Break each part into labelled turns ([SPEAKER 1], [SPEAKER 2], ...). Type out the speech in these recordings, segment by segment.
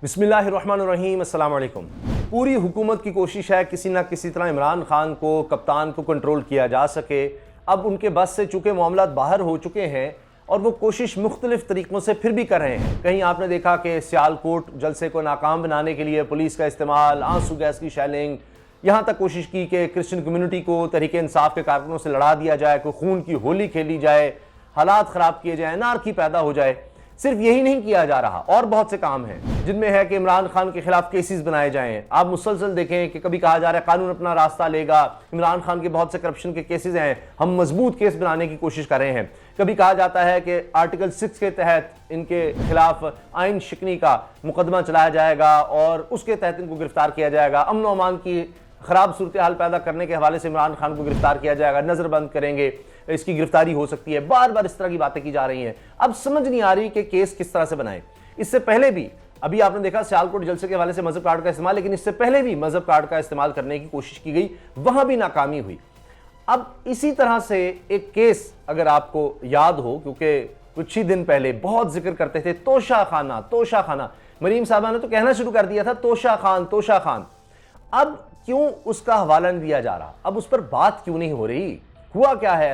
[SPEAKER 1] बिस्मिल्लाहिर्रहमानिर्रहीम, अस्सलाम वालेकुम। पूरी हुकूमत की कोशिश है किसी ना किसी तरह इमरान खान को, कप्तान को कंट्रोल किया जा सके। अब उनके बस से चूँकि मामला बाहर हो चुके हैं और वो कोशिश मुख्तलिफ तरीक़ों से फिर भी कर रहे हैं। कहीं आपने देखा कि सियालकोट जलसे को नाकाम बनाने के लिए पुलिस का इस्तेमाल, आंसू गैस की शेलिंग, यहाँ तक कोशिश की कि क्रिश्चियन कम्युनिटी को तहरीक इंसाफ के कारकुनों से लड़ा दिया जाए, कोई खून की होली खेली जाए, हालात ख़राब किए जाए, नारकी पैदा हो जाए। सिर्फ यही नहीं किया जा रहा, और बहुत से काम हैं जिनमें है कि इमरान खान के खिलाफ केसेस बनाए जाएं। आप मुसलसल देखें कि कभी कहा जा रहा है कानून अपना रास्ता लेगा, इमरान खान के बहुत से करप्शन के केसेस हैं, हम मजबूत केस बनाने की कोशिश कर रहे हैं। कभी कहा जाता है कि आर्टिकल 6 के तहत इनके खिलाफ आइन शिकनी का मुकदमा चलाया जाएगा और उसके तहत इनको गिरफ्तार किया जाएगा। अमन और अमान की खराब सूरत हाल पैदा करने के हवाले से इमरान खान को गिरफ्तार किया जाएगा, नजरबंद करेंगे, इसकी गिरफ्तारी हो सकती है। बार बार इस तरह की बातें की जा रही हैं। अब समझ नहीं आ रही कि केस किस तरह से बनाए। इससे पहले भी अभी आपने देखा सियालकोट जलसे के हवाले से मजहब कार्ड का इस्तेमाल, लेकिन इससे पहले भी मजहब कार्ड का इस्तेमाल करने की कोशिश की गई, वहां भी नाकामी हुई। अब इसी तरह से एक केस अगर आपको याद हो, क्योंकि कुछ ही दिन पहले बहुत जिक्र करते थे तोशा खाना, तोशा खाना, मरीम साहबा ने तो कहना शुरू कर दिया था तोशा खान, तोशा खान। अब क्यों उसका हवाला नहीं दिया जा रहा? अब उस पर बात क्यों नहीं हो रही? हुआ क्या है?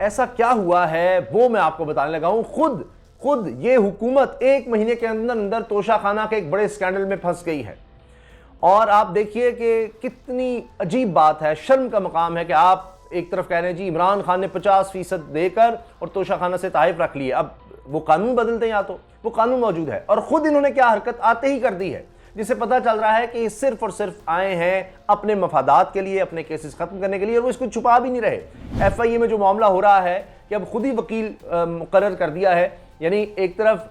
[SPEAKER 1] ऐसा क्या हुआ है वो मैं आपको बताने लगा हूं। खुद ये हुकूमत 1 महीने के अंदर अंदर तोशा खाना के एक बड़े स्कैंडल में फंस गई है। और आप देखिए कि कितनी अजीब बात है, शर्म का मकाम है कि आप एक तरफ कह रहे हैं जी इमरान खान ने 50% देकर और तोशा खाना से ताइफ रख लिए। अब वो कानून बदलते हैं, या तो वो कानून मौजूद है और खुद इन्होंने क्या हरकत आते ही कर दी है, जिससे पता चल रहा है कि ये सिर्फ और सिर्फ आए हैं अपने मफादात के लिए, अपने केसेस खत्म करने के लिए, और वो इसको छुपा भी नहीं रहे। FIA में जो मामला हो रहा है कि अब खुद ही वकील मुकर्रर कर दिया है, यानी एक तरफ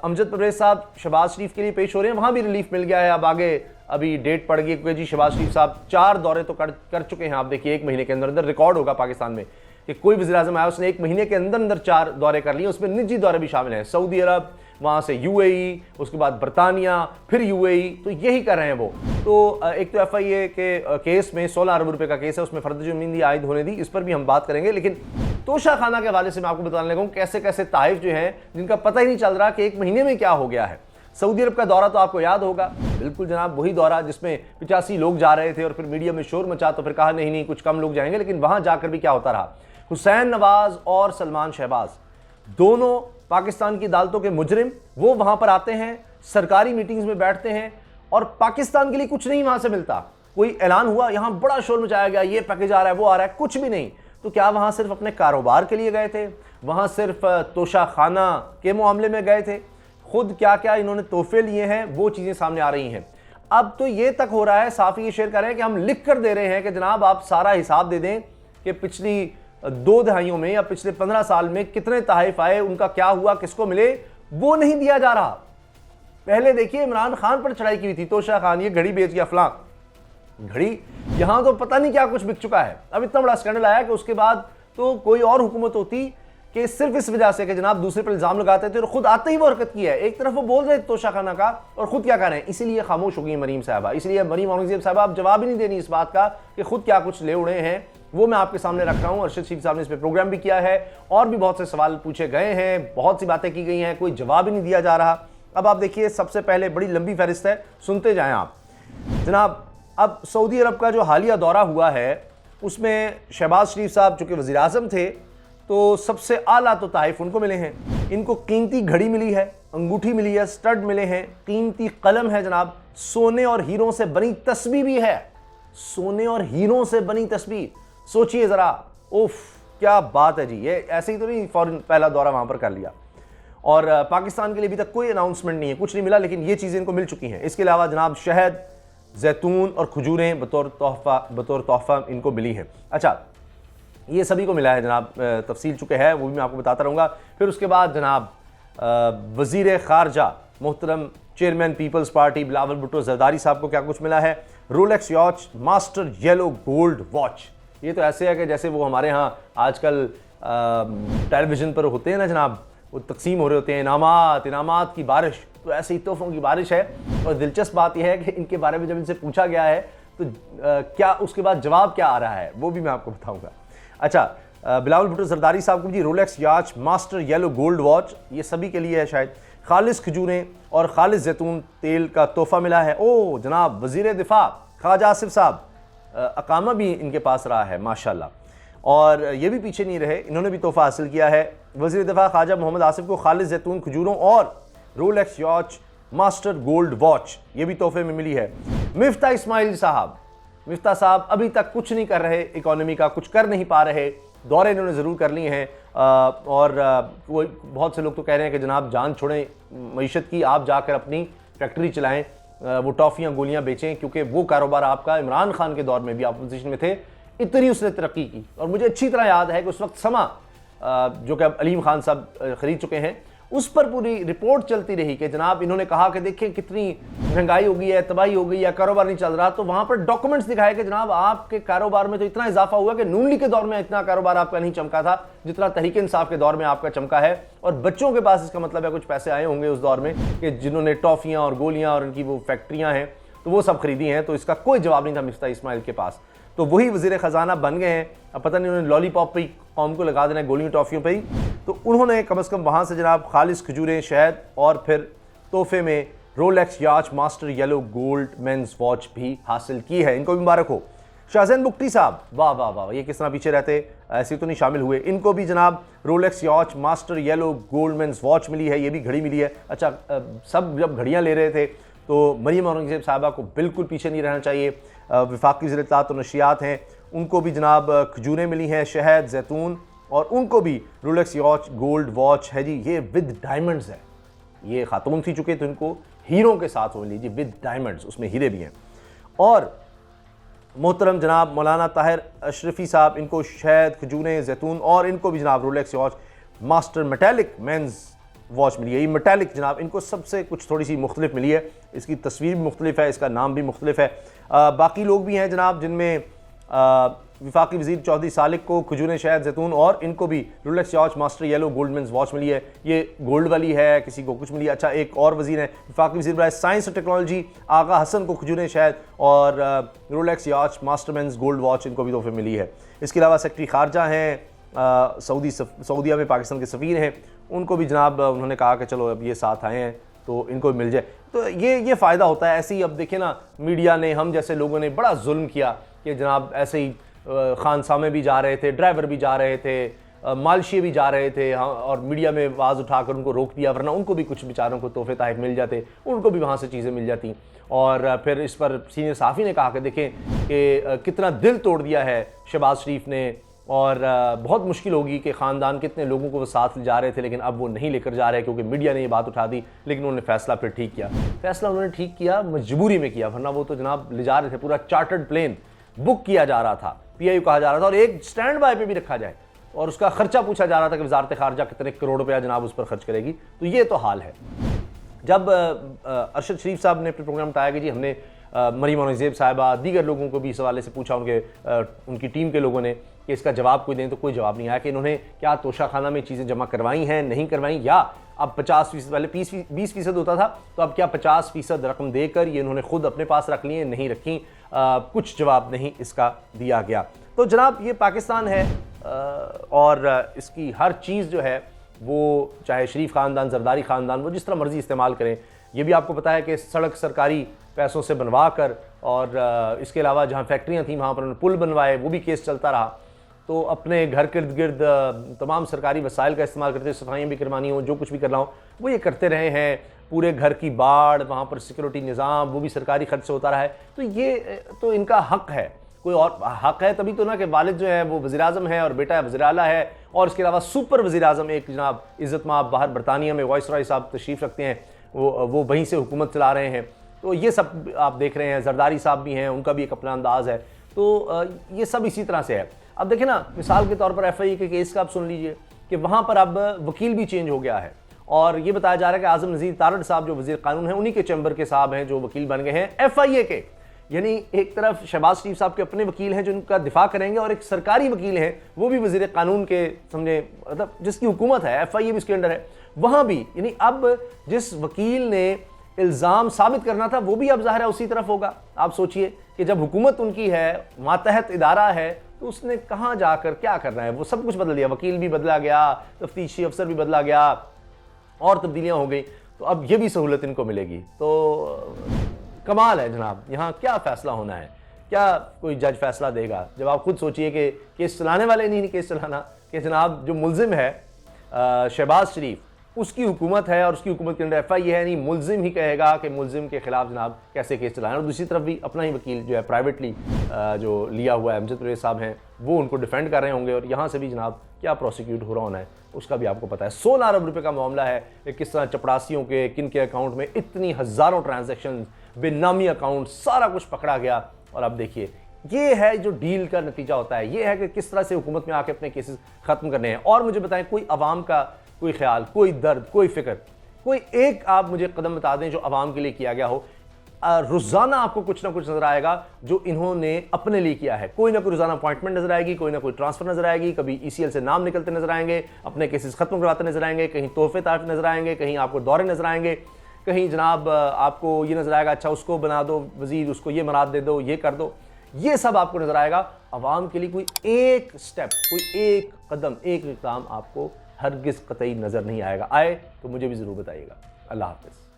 [SPEAKER 1] अमजद परवेज साहब शहबाज शरीफ के लिए पेश हो रहे हैं, वहां भी रिलीफ मिल गया है। अब आगे अभी डेट पड़ गई क्योंकि जी शहबाज शरीफ साहब 4 दौरे तो कर चुके हैं। आप देखिए 1 महीने के अंदर अंदर रिकॉर्ड होगा पाकिस्तान में कि कोई वज़ीर आज़म आया उसने 1 महीने के अंदर अंदर 4 दौरे कर लिए, उसमें निजी दौरे भी शामिल हैं, सऊदी अरब, वहाँ से UAE, उसके बाद बरतानिया, फिर UAE, तो यही कर रहे हैं वो। तो एक तो FIA के केस में 16 अरब रुपए का केस है, उसमें फर्द जुर्मानदी आयद होने दी, इस पर भी हम बात करेंगे। लेकिन तोशा खाना के हवाले से मैं आपको बताने लगा हूँ कैसे कैसे ताइफ जो हैं जिनका पता ही नहीं चल रहा कि 1 महीने में क्या हो गया है। सऊदी अरब का दौरा तो आपको याद होगा, बिल्कुल जनाब वही दौरा जिसमें 85 लोग जा रहे थे और फिर मीडिया में शोर मचा, तो फिर कहा नहीं कुछ कम लोग जाएंगे, लेकिन वहां जाकर भी क्या होता रहा। हुसैन नवाज और सलमान शहबाज दोनों पाकिस्तान की अदालतों के मुजरिम, वो वहां पर आते हैं, सरकारी मीटिंग्स में बैठते हैं और पाकिस्तान के लिए कुछ नहीं वहां से मिलता। कोई ऐलान हुआ, यहां बड़ा शोर मचाया गया, ये पैकेज आ रहा है, वो आ रहा है, कुछ भी नहीं। तो क्या वहां सिर्फ अपने कारोबार के लिए गए थे? वहां सिर्फ तोशा खाना के मामले में गए थे? खुद क्या क्या इन्होंने तोहफे लिए हैं वो चीजें सामने आ रही हैं। अब तो ये तक हो रहा है, साफ ये शेयर कर रहे हैं कि हम लिख कर दे रहे हैं कि जनाब आप सारा हिसाब दे दें कि पिछली 2 दहाइयों में या पिछले 15 साल में कितने तहफ़ आए, उनका क्या हुआ, किसको मिले, वो नहीं दिया जा रहा। पहले देखिए इमरान खान पर चढ़ाई की हुई थी, तोशा खान ये घड़ी बेच गया, फलां घड़ी, यहां तो पता नहीं क्या कुछ बिक चुका है। अब इतना बड़ा स्कैंडल आया कि उसके बाद तो कोई और हुकूमत होती कि सिर्फ इस वजह से कि जनाब दूसरे पर इल्जाम लगाते थे और खुद आते ही वो हरकत की है। एक तरफ वो बोल रहे थे तोशा खाना का और खुद क्या कर रहे हैं, इसीलिए खामोश हो गई मरीम साहबा। इसलिए मरीम औरंगजेब साहबा आप जवाब ही नहीं दे रही इस बात का कि खुद क्या कुछ ले उड़े हैं, वो मैं आपके सामने रख रहा हूं। अरशद शीख साहब ने इस पर प्रोग्राम भी किया है और भी बहुत से सवाल पूछे गए हैं, बहुत सी बातें की गई हैं, कोई जवाब ही नहीं दिया जा रहा। अब आप देखिए सबसे पहले बड़ी लंबी फहरिस्त है, सुनते जाएं आप जनाब। अब सऊदी अरब का जो हालिया दौरा हुआ है उसमें शहबाज शरीफ साहब चूंकि वज़ीर आज़म थे तो सबसे आला तो ताइफ उनको मिले हैं। इनको कीमती घड़ी मिली है, अंगूठी मिली है, स्टड मिले हैं, कीमती कलम है जनाब, सोने और हीरों से बनी तस्बीह भी है, सोने और हीरों से बनी तस्बीह। सोचिए जरा, उफ क्या बात है जी। ये ऐसे ही तो नहीं फौरन पहला दौरा वहां पर कर लिया। और पाकिस्तान के लिए अभी तक कोई अनाउंसमेंट नहीं है, कुछ नहीं मिला, लेकिन ये चीजें इनको मिल चुकी हैं। इसके अलावा जनाब शहद, जैतून और खजूरें बतौर तोहफा इनको मिली है। अच्छा, ये सभी को मिला है जनाब, तफसील चुके है वो भी मैं आपको बताता रहूँगा। फिर उसके बाद जनाब वज़ीर ख़ारजा मोहतरम चेयरमैन पीपल्स पार्टी बिलावल भुट्टो ज़रदारी साहब को क्या कुछ मिला है, Rolex watch, master yellow gold watch. ये तो ऐसे है कि जैसे वो हमारे यहाँ आजकल टेलीविज़न पर होते हैं ना जनाब, वो तकसीम हो रहे होते हैं इनामात की बारिश, तो ऐसे ही तोहफ़ों की बारिश है। और दिलचस्प बात यह है कि इनके बारे में जब इनसे पूछा गया है तो क्या उसके बाद जवाब क्या आ रहा है वो भी मैं आपको बताऊँगा। अच्छा, बिलावल भुट्टो ज़रदारी साहब को जी Rolex watch, master yellow gold watch, ये सभी के लिए है शायद। खालिस खजूरें और खालिस जैतून तेल का तोहफा मिला है। ओह जनाब, वज़ीर दिफा ख्वाजा आसिफ साहब, अकामा भी इनके पास रहा है माशाल्लाह, और ये भी पीछे नहीं रहे, इन्होंने भी तोहफा हासिल किया है। वज़ीर दिफा ख्वाजा मोहम्मद आसिफ को खालिस जैतून खजूरों और Rolex watch master gold watch ये भी तोहफे में मिली है। मिफ्ता इस्माइल साहब, मिफ्ता साहब अभी तक कुछ नहीं कर रहे, इकोनॉमी का कुछ कर नहीं पा रहे, दौरे इन्होंने ज़रूर कर लिए हैं, और वो बहुत से लोग तो कह रहे हैं कि जनाब जान छोड़ें मईशत की, आप जाकर अपनी फैक्ट्री चलाएं, वो टॉफ़ियाँ गोलियाँ बेचें, क्योंकि वो कारोबार आपका इमरान खान के दौर में भी आप पोजीशन में थे, इतनी उसने तरक्की की। और मुझे अच्छी तरह याद है कि उस वक्त समा जो कि अब अलीम खान साहब ख़रीद चुके हैं, उस पर पूरी रिपोर्ट चलती रही कि जनाब इन्होंने कहा कि देखिए कितनी महंगाई हो गई है, तबाही हो गई है, कारोबार नहीं चल रहा, तो वहाँ पर डॉक्यूमेंट्स दिखाए कि जनाब आपके कारोबार में तो इतना इजाफा हुआ कि नून लीग के दौर में इतना कारोबार आपका नहीं चमका था जितना तहरीक इंसाफ के दौर में आपका चमका है। और बच्चों के पास इसका मतलब है कुछ पैसे आए होंगे उस दौर में कि जिन्होंने टॉफ़ियाँ और गोलियाँ और उनकी वो फैक्ट्रियाँ हैं तो वो सब खरीदी हैं, तो इसका कोई जवाब नहीं था मिफ्ता इस्माइल के पास। तो वही वज़ीर ख़जाना बन गए हैं। अब पता नहीं उन्होंने लॉलीपॉप पे कौम को लगा देना है, गोलियों टॉफ़ियों पे ही, तो उन्होंने कम से कम वहाँ से जनाब खालिस खजूरें, शहद और फिर तोहफे में Rolex watch master yellow gold men's watch भी हासिल की है। इनको भी मुबारक हो। शाहजैन बुख्ती साहब, वाह वाह वाह, ये किस तरह पीछे रहते, ऐसे तो नहीं शामिल हुए। इनको भी जनाब Rolex watch master yellow gold men's watch मिली है, ये भी घड़ी मिली है। अच्छा, सब जब घड़ियाँ ले रहे थे तो मरीम औरंगज़ेब साहबा को बिल्कुल पीछे नहीं रहना चाहिए। वफाकी वज़ीर इत्तलात और नशियात हैं, उनको भी जनाब खजूरें मिली हैं, शहद, जैतून, और उनको भी रोलेक्स वॉच गोल्ड वॉच है जी, ये विद डायमंड्स है। ये खातून थी चुके तो इनको हीरों के साथ हो लीजिए, विद डायमंड्स, उसमें हीरे भी हैं। और मोहतरम जनाब मौलाना ताहिर अशरफी साहब, इनको शहद, खजूरें, जैतून और इनको भी जनाब Rolex watch master metallic men's watch मिली है। ये मेटालिक जनाब इनको सबसे कुछ थोड़ी सी मुख्तलिफ मिली है, इसकी तस्वीर भी मुख्तलिफ है, इसका नाम भी मुख्तलिफ है। बाकी लोग भी हैं जनाब जिनमें वफाकी वज़ीर चौधरी सालिक को खजूरें, शहद, जैतून और इनको भी Rolex watch master yellow gold men's watch मिली है। ये गोल्ड वाली है, किसी को कुछ मिली है। अच्छा, एक और वज़ीर हैं वफाकी वज़ीर बराए साइंस और टेक्नोलॉजी आगा हसन को खजूरें, शहद और Rolex watch master men's gold watch, इनको भी तोहफे मिली है। इसके अलावा सेक्रेटरी खारजा हैं, सऊदीया में पाकिस्तान के सफ़ीर हैं, उनको भी जनाब उन्होंने कहा कि चलो अब ये साथ आए हैं तो इनको भी मिल जाए। तो ये फ़ायदा होता है। ऐसे ही अब देखें ना, मीडिया ने, हम जैसे लोगों ने बड़ा जुल्म किया कि जनाब ऐसे ही खानसामे भी जा रहे थे, ड्राइवर भी जा रहे थे, मालशिए भी जा रहे थे, हाँ, और मीडिया में आवाज़ उठाकर उनको रोक दिया, वरना उनको भी कुछ बेचारों को तोहफे तहफ़ मिल जाते, उनको भी वहाँ से चीज़ें मिल जाती। और फिर इस पर सीनियर सहाफ़ी ने कहा कि देखें कि कितना दिल तोड़ दिया है शहबाज शरीफ ने, और बहुत मुश्किल होगी कि ख़ानदान कितने लोगों को वो साथ ले जा रहे थे, लेकिन अब वो नहीं लेकर जा रहे क्योंकि मीडिया ने ये बात उठा दी। लेकिन उन्होंने फ़ैसला फिर ठीक किया, फ़ैसला उन्होंने ठीक किया, मजबूरी में किया, वरना वो तो जनाब ले जा रहे थे, पूरा चार्टर्ड प्लेन बुक किया जा रहा था, PIU कहा जा रहा था, और एक स्टैंड बाय पे भी रखा जाए, और उसका खर्चा पूछा जा रहा था कि वज़ारत ख़ारजा कितने करोड़ रुपया जनाब उस पर खर्च करेगी। तो ये तो हाल है। जब अरशद शरीफ साहब ने अपने प्रोग्राम बताया कि जी हमने मरीम औरंगज़ेब साहिबा, दीगर लोगों को भी इस हवाले से पूछा, उनकी टीम के लोगों ने, कि इसका जवाब कोई दें, तो कोई जवाब नहीं आया कि इन्होंने क्या तोशाखाना में चीज़ें जमा करवाई हैं, नहीं करवाई, या अब 50%, पहले 20% होता था, तो अब क्या 50% रकम देकर ये इन्होंने खुद अपने पास रख ली, नहीं रखी, कुछ जवाब नहीं इसका दिया गया। तो जनाब ये पाकिस्तान है, और इसकी हर चीज़ जो है वो, चाहे शरीफ ख़ानदान, जरदारी ख़ानदान, वो जिस तरह मर्ज़ी इस्तेमाल करें। ये भी आपको पता है कि सड़क सरकारी पैसों से बनवा कर, और इसके अलावा जहाँ फैक्ट्रियाँ थीं वहाँ पर उन्होंने पुल बनवाए, वो भी केस चलता रहा। तो अपने घर के इर्द गिर्द तमाम सरकारी वसाइल का इस्तेमाल करते, सफाइयाँ भी करवानी हो, जो कुछ भी करना हो, वो ये करते रहे हैं। पूरे घर की बाड़, वहाँ पर सिक्योरिटी निज़ाम, वो भी सरकारी खर्च से होता रहा है। तो ये तो इनका हक़ है, कोई और हक़ है तभी तो ना कि वालिद जो है वो वज़ीर आज़म है और बेटा वज़ीर आला है, और इसके अलावा सुपर वज़ीर आज़म एक जनाब इज़्ज़त माब बाहर बरतानिया में वाइसरॉय साहब तशरीफ़ रखते हैं, वो वहीं से हुकूमत चला रहे हैं। तो ये सब आप देख रहे हैं, जरदारी साहब भी हैं, उनका भी एक अपना अंदाज़ है। तो ये सब इसी तरह से है। अब देखें ना, मिसाल के तौर पर FIA के केस का आप सुन लीजिए कि वहाँ पर अब वकील भी चेंज हो गया है, और ये बताया जा रहा है कि आज़म नज़ीर तारड़ साहब जो वज़ीर कानून हैं, उन्हीं के चैम्बर के साहब हैं जो वकील बन गए हैं FIA के। यानी एक तरफ शहबाज शरीफ साहब के अपने वकील हैं जो उनका दिफा करेंगे, और एक सरकारी वकील हैं वो भी वज़ीर कानून के, समझे, मतलब जिसकी हुकूमत है, FIA भी उसके अंडर है, वहाँ भी। यानी अब जिस वकील ने इल्ज़ाम साबित करना था वो भी अब ज़ाहिर है उसी तरफ होगा। आप सोचिए कि जब हुकूमत उनकी है, मातहत इदारा है, तो उसने कहाँ जाकर क्या करना है, वो सब कुछ बदल दिया, वकील भी बदला गया, तफ्तीशी अफसर भी बदला गया, और तब्दीलियाँ हो गई। तो अब ये भी सहूलत इनको मिलेगी। तो कमाल है जनाब, यहाँ क्या फ़ैसला होना है, क्या कोई जज फैसला देगा? जब आप खुद सोचिए कि केस चलाने वाले नहीं केस चलाना, कि जनाब जो मुलजिम है शहबाज शरीफ, उसकी हुकूमत है और उसकी हुकूमत के अंदर FIA है नहीं, मुलजिम ही कहेगा कि मुलजिम के खिलाफ जनाब कैसे केस चलाएं। और दूसरी तरफ भी अपना ही वकील जो है प्राइवेटली जो लिया हुआ है अमजद परवेज़ साहब हैं, वो उनको डिफेंड कर रहे होंगे और यहाँ से भी जनाब क्या प्रोसिक्यूट हो रहा होना है उसका भी आपको पता है। 16 अरब रुपये का मामला है कि किस तरह चपड़ासियों के किन के अकाउंट में इतनी हज़ारों ट्रांजेक्शन, बेनामी अकाउंट, सारा कुछ पकड़ा गया। और अब देखिए ये है जो डील का नतीजा होता है, ये है कि किस तरह से हुकूमत में आके अपने केसेस ख़त्म करने हैं। और मुझे बताएं कोई अवाम का कोई ख्याल, कोई दर्द, कोई फिक्र, कोई एक आप मुझे कदम बता दें जो अवाम के लिए किया गया हो। रोज़ाना आपको कुछ ना कुछ नज़र आएगा जो इन्होंने अपने लिए किया है। कोई ना कोई रोज़ाना अपॉइंटमेंट नज़र आएगी, कोई ना कोई ट्रांसफ़र नज़र आएगी, कभी ECL से नाम निकलते नज़र आएंगे, अपने केसेस ख़त्म करवाते नज़र आएंगे, कहीं तोहफे ताहफ़े नज़र आएंगे, कहीं आपको दौरे नज़र आएंगे, कहीं जनाब आपको ये नज़र आएगा अच्छा उसको बना दो वज़ीर, उसको ये मराद दे दो, ये कर दो। ये सब आपको नज़र आएगा। अवाम के लिए कोई एक स्टेप, कोई एक कदम, एक इक़दाम आपको हरगिज़ कतई नज़र नहीं आएगा। आए तो मुझे भी ज़रूर बताइएगा। अल्लाह हाफ़िज़।